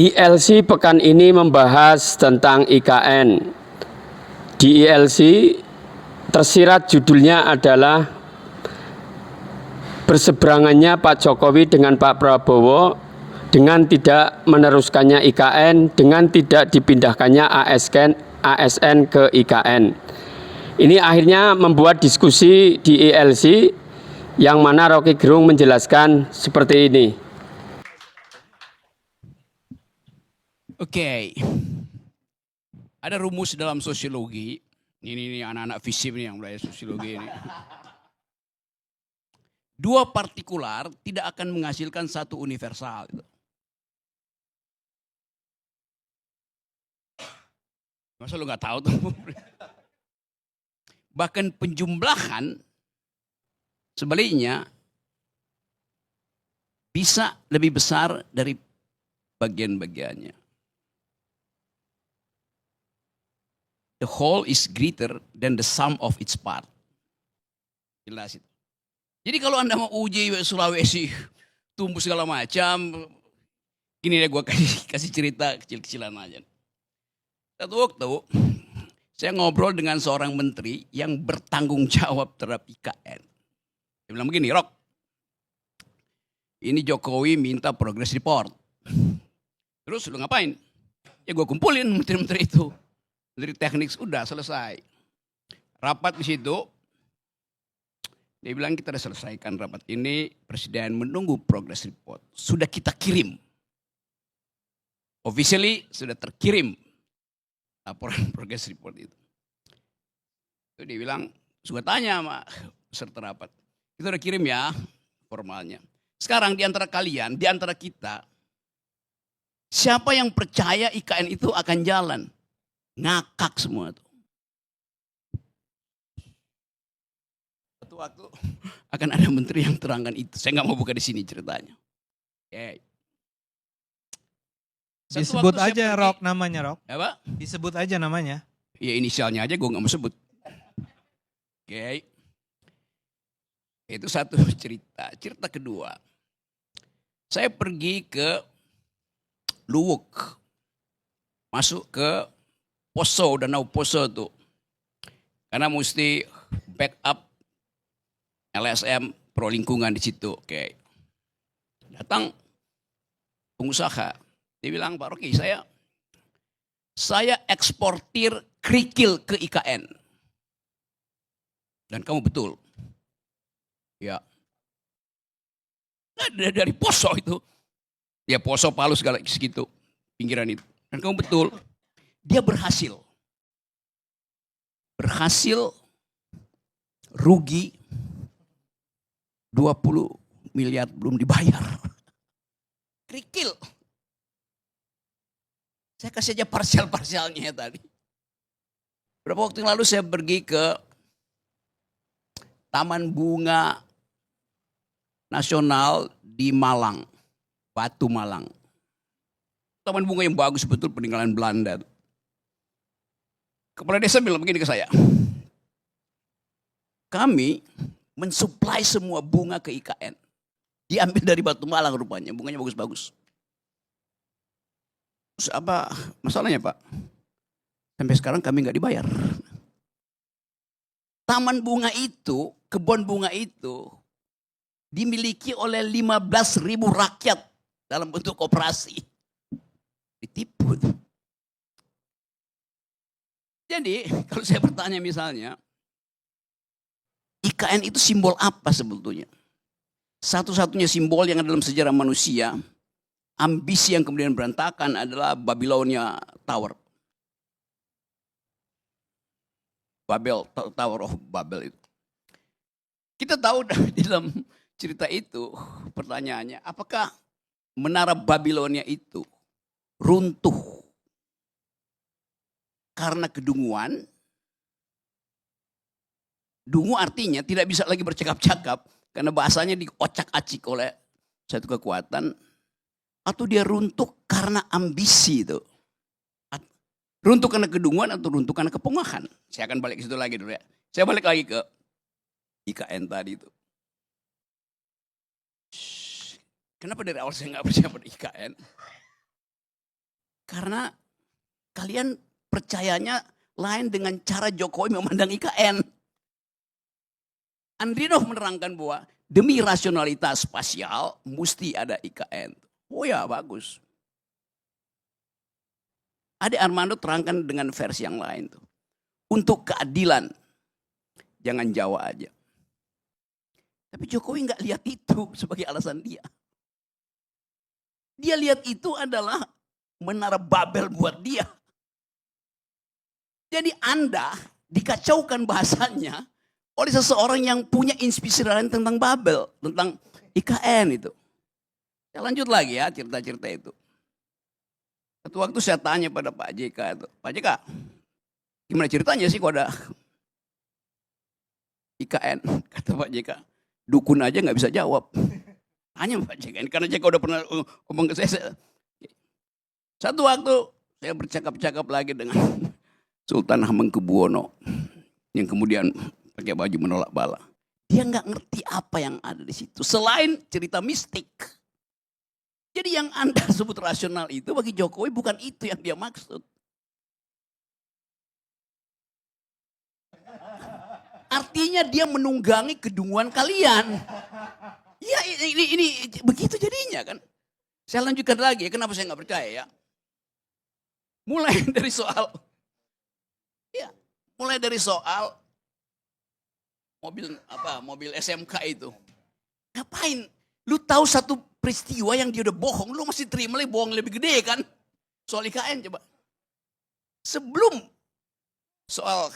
ILC pekan ini membahas tentang IKN. Di ILC tersirat judulnya adalah berseberangannya Pak Jokowi dengan Pak Prabowo dengan tidak meneruskannya IKN, dengan tidak dipindahkannya ASN ke IKN. Ini akhirnya membuat diskusi di ILC yang mana Rocky Gerung menjelaskan seperti ini. Oke. Ada rumus dalam sosiologi. Ini anak-anak FISIP nih yang belajar sosiologi ini. Dua partikular tidak akan menghasilkan satu universal. Masa lu nggak tahu tuh? Bahkan penjumlahan sebaliknya bisa lebih besar dari bagian-bagiannya. The whole is greater than the sum of its part. Jelas itu. Jadi kalau Anda mau uji Sulawesi, tumbuh segala macam, gini deh gue kasih cerita kecil-kecilan aja. Satu waktu, saya ngobrol dengan seorang menteri yang bertanggung jawab terhadap IKN. Dia bilang begini, Rok, ini Jokowi minta progress report. Terus lu ngapain? Ya gue kumpulin menteri-menteri itu. Menteri teknik udah selesai. Rapat di situ. Dia bilang kita sudah selesaikan rapat ini. Presiden menunggu progress report. Sudah kita kirim. Officially sudah terkirim laporan progress report itu. Itu dia bilang, sudah tanya sama peserta rapat. Kita udah kirim ya formalnya. Sekarang di antara kalian, di antara kita, siapa yang percaya IKN itu akan jalan? Ngakak semua tuh. Satu waktu akan ada menteri yang terangkan itu. Saya nggak mau buka di sini ceritanya. Okay. Disebut aja Rok namanya Rok. Apa? Disebut aja namanya. Ya inisialnya aja gue nggak mau sebut. Oke. Itu satu cerita. Cerita kedua. Saya pergi ke Luwuk. Masuk ke Poso, Danau Poso tuh. Karena mesti backup LSM pro lingkungan di situ. Oke. Datang pengusaha. Dia bilang, Pak Rocky, saya eksportir kerikil ke IKN. Dan kamu betul. Ya. Dari Poso itu. Ya Poso, Palu segala segitu. Pinggiran itu. Dan kamu betul. Dia berhasil. Berhasil rugi 20 miliar belum dibayar. Kerikil. Saya kasih aja parsial-parsialnya tadi. Berapa waktu yang lalu saya pergi ke Taman Bunga Nasional di Malang. Batu Malang. Taman bunga yang bagus betul peninggalan Belanda. Kepala desa bilang begini ke saya. Kami mensuplai semua bunga ke IKN. Diambil dari Batu Malang rupanya. Bunganya bagus-bagus. Terus apa masalahnya Pak? Sampai sekarang kami nggak dibayar. Taman bunga itu, kebun bunga itu dimiliki oleh 15.000 rakyat dalam bentuk koperasi. Ditipu. Jadi kalau saya bertanya misalnya, IKN itu simbol apa sebetulnya? Satu-satunya simbol yang ada dalam sejarah manusia, ambisi yang kemudian berantakan adalah Babilonia Tower. Tower of Babel itu. Kita tahu di dalam cerita itu pertanyaannya, apakah menara Babilonia itu runtuh karena kedunguan? Dungu artinya tidak bisa lagi bercakap-cakap karena bahasanya diocak-acik oleh satu kekuatan. Atau dia runtuh karena ambisi itu. Runtuh karena kedunguan atau runtuh karena kepongahan. Saya akan balik ke situ lagi dulu ya. Saya balik lagi ke IKN tadi itu. Kenapa dari awal saya nggak percaya pada IKN? Karena kalian percayanya lain dengan cara Jokowi memandang IKN. Andrinov menerangkan bahwa demi rasionalitas spasial mesti ada IKN. Oh ya, bagus. Ade Armando terangkan dengan versi yang lain tuh. Untuk keadilan, jangan Jawa aja. Tapi Jokowi nggak lihat itu sebagai alasan dia. Dia lihat itu adalah menara Babel buat dia. Jadi Anda dikacaukan bahasanya oleh seseorang yang punya inspirasi lain tentang Babel, tentang IKN itu. Saya lanjut lagi ya cerita-cerita itu. Satu waktu saya tanya pada Pak JK itu, Pak JK, gimana ceritanya sih kok ada IKN? Kata Pak JK, dukun aja nggak bisa jawab. Tanya Pak JK, karena JK udah pernah ngomong ke saya. Satu waktu saya bercakap-cakap lagi dengan Sultan Hamengkubuwono yang kemudian pakai baju menolak bala. Dia nggak ngerti apa yang ada di situ selain cerita mistik. Jadi yang Anda sebut rasional itu bagi Jokowi bukan itu yang dia maksud. Artinya dia menunggangi kedunguan kalian. Ya ini begitu jadinya kan. Saya lanjutkan lagi ya, kenapa saya nggak percaya ya. Mulai dari soal mobil SMK itu. Ngapain? Lu tahu satu peristiwa yang dia udah bohong, lu masih terima lagi bohong lebih gede kan? Soal IKN coba. Sebelum soal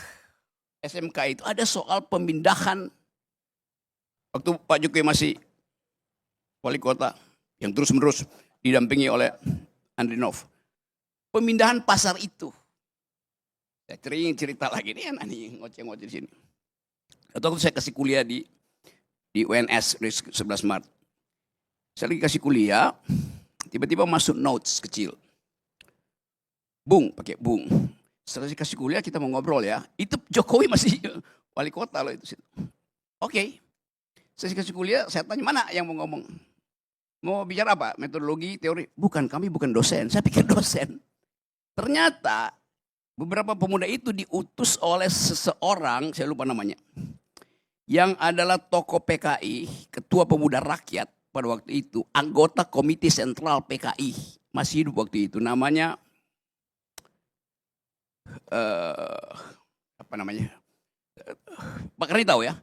SMK itu ada soal pemindahan waktu Pak Jokowi masih wali kota yang terus-menerus didampingi oleh Andrinov. Pemindahan pasar itu. Saya sering cerita lagi nih, ngoceh-ngoceh di sini. Atau waktu saya kasih kuliah di UNS 11 Maret. Saya lagi kasih kuliah, tiba-tiba masuk notes kecil. Bung, pakai Bung. Setelah saya kasih kuliah kita mau ngobrol ya. Itu Jokowi masih wali kota loh itu. Oke. Saya kasih kuliah, saya tanya mana yang mau ngomong. Mau bicara apa? Metodologi, teori? Bukan, kami bukan dosen. Saya pikir dosen. Ternyata beberapa pemuda itu diutus oleh seseorang, saya lupa namanya. Yang adalah tokoh PKI, ketua pemuda rakyat pada waktu itu, anggota komite sentral PKI, masih hidup waktu itu, namanya apa namanya? Pak Karni tahu ya?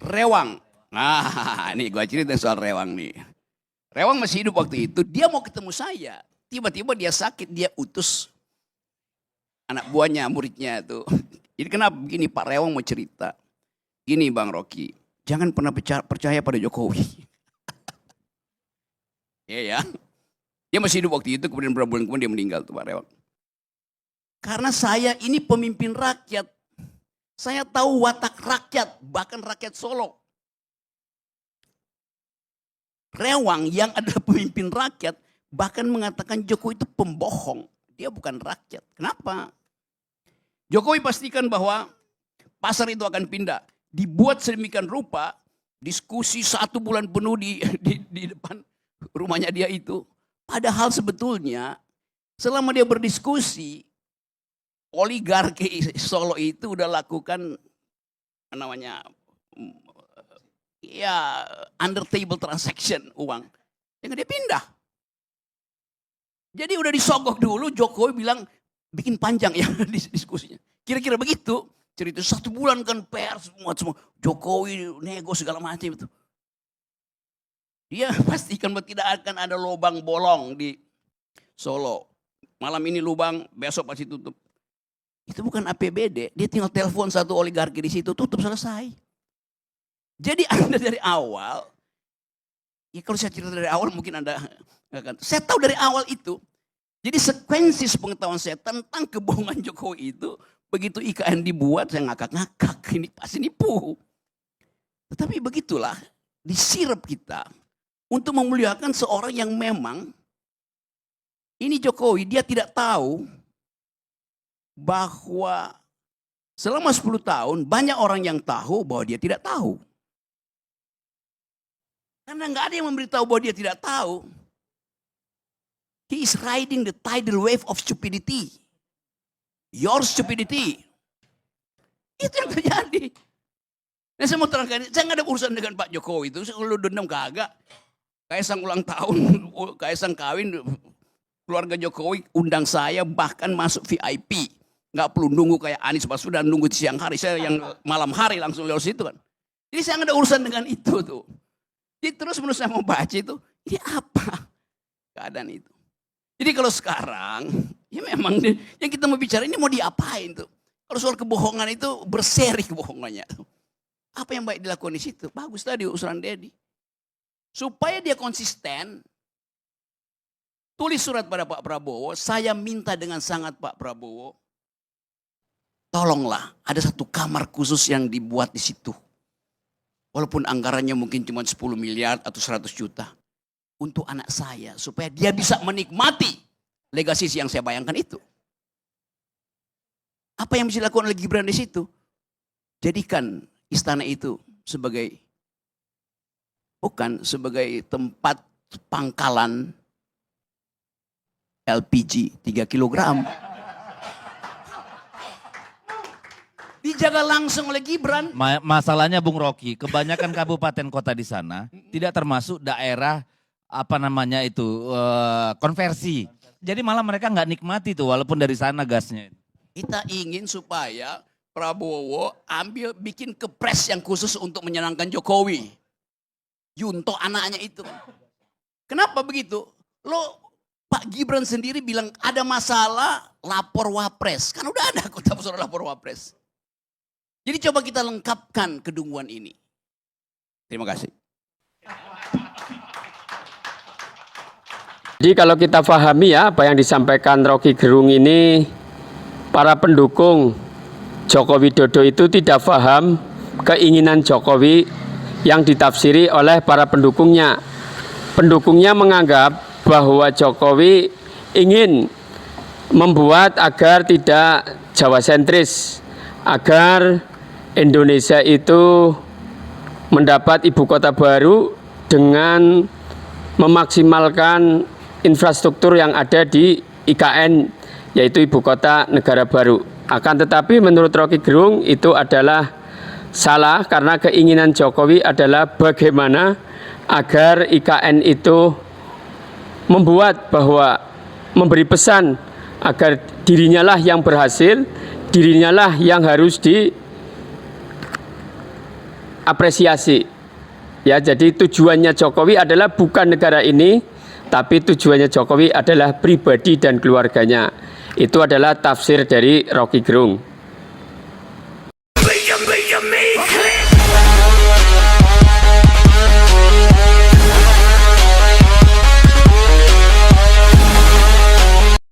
Rewang. Nah, ini gue cerita soal Rewang nih. Rewang masih hidup waktu itu, dia mau ketemu saya. Tiba-tiba dia sakit, dia utus anak buahnya, muridnya itu. Jadi kenapa begini, Pak Rewang mau cerita. Gini Bang Rocky, jangan pernah percaya pada Jokowi. Iya ya. Dia masih hidup waktu itu, kemudian beberapa bulan kemudian dia meninggal tuh Pak Rewang. Karena saya ini pemimpin rakyat. Saya tahu watak rakyat, bahkan rakyat Solo. Rewang yang adalah pemimpin rakyat, bahkan mengatakan Jokowi itu pembohong. Dia bukan rakyat. Kenapa? Jokowi pastikan bahwa pasar itu akan pindah. Dibuat sedemikian rupa, diskusi 1 bulan penuh di depan rumahnya dia itu. Padahal sebetulnya selama dia berdiskusi, oligarki Solo itu udah lakukan namanya ya under table transaction uang. Yang dia pindah. Jadi udah disogok dulu, Jokowi bilang bikin panjang ya diskusinya. Kira-kira begitu. Cerita 1 bulan kan pers semua Jokowi nego segala macam itu. Dia pastikan bahwa tidak akan ada lubang bolong di Solo. Malam ini lubang, besok pasti tutup. Itu bukan APBD, dia tinggal telepon satu oligarki di situ, tutup selesai. Jadi Anda dari awal, ya kalau saya cerita dari awal mungkin Anda, saya tahu dari awal itu. Jadi sekuensi pengetahuan saya tentang kebohongan Jokowi itu, begitu IKN dibuat saya ngakak-ngakak, ini pasti nipu. Tetapi begitulah, disirap kita untuk memuliakan seorang yang memang, ini Jokowi, dia tidak tahu bahwa selama 10 tahun banyak orang yang tahu bahwa dia tidak tahu. Karena nggak ada yang memberitahu bahwa dia tidak tahu. He is riding the tidal wave of stupidity. Your stupidity. Itu yang terjadi. Nah, saya mau terangkan, saya nggak ada urusan dengan Pak Jokowi itu. Kalau dendam kagak. Kaisang ulang tahun, Kaisang kawin, keluarga Jokowi undang saya bahkan masuk VIP. Nggak perlu nunggu kayak Anies Baswedan nunggu di siang hari. Saya yang malam hari langsung lewat situ kan. Jadi saya nggak ada urusan dengan itu tuh. Jadi terus menurut saya mau baca itu, ini apa keadaan itu. Jadi kalau sekarang, ya memang yang kita mau bicara ini mau diapain tuh. Kalau soal kebohongan itu berseri kebohongannya. Apa yang baik dilakukan di situ? Bagus tadi usulan Dedi. Supaya dia konsisten, tulis surat pada Pak Prabowo, saya minta dengan sangat Pak Prabowo, tolonglah ada satu kamar khusus yang dibuat di situ. Walaupun anggarannya mungkin cuma 10 miliar atau 100 juta. Untuk anak saya, supaya dia bisa menikmati legasi yang saya bayangkan itu. Apa yang bisa dilakukan oleh Gibran di situ? Jadikan istana itu sebagai bukan sebagai tempat pangkalan LPG 3 kilogram. Dijaga langsung oleh Gibran. Masalahnya Bung Rocky, kebanyakan kabupaten kota di sana tidak termasuk daerah konversi. Jadi malah mereka nggak nikmati tuh walaupun dari sana gasnya. Kita ingin supaya Prabowo bikin kepres yang khusus untuk menyenangkan Jokowi. Junto anaknya itu. Kenapa begitu? Pak Gibran sendiri bilang ada masalah lapor wapres. Kan udah ada kota soal lapor wapres. Jadi coba kita lengkapkan kedunguan ini. Terima kasih. Jadi kalau kita pahami ya apa yang disampaikan Rocky Gerung ini, para pendukung Joko Widodo itu tidak paham keinginan Jokowi yang ditafsiri oleh para pendukungnya. Pendukungnya menganggap bahwa Jokowi ingin membuat agar tidak Jawa sentris, agar Indonesia itu mendapat ibu kota baru dengan memaksimalkan infrastruktur yang ada di IKN, yaitu ibu kota negara baru. Akan tetapi menurut Rocky Gerung itu adalah salah, karena keinginan Jokowi adalah bagaimana agar IKN itu membuat bahwa memberi pesan agar dirinya lah yang berhasil, dirinya lah yang harus diapresiasi. Ya, jadi tujuannya Jokowi adalah bukan negara ini, tapi tujuannya Jokowi adalah pribadi dan keluarganya. Itu adalah tafsir dari Rocky Gerung.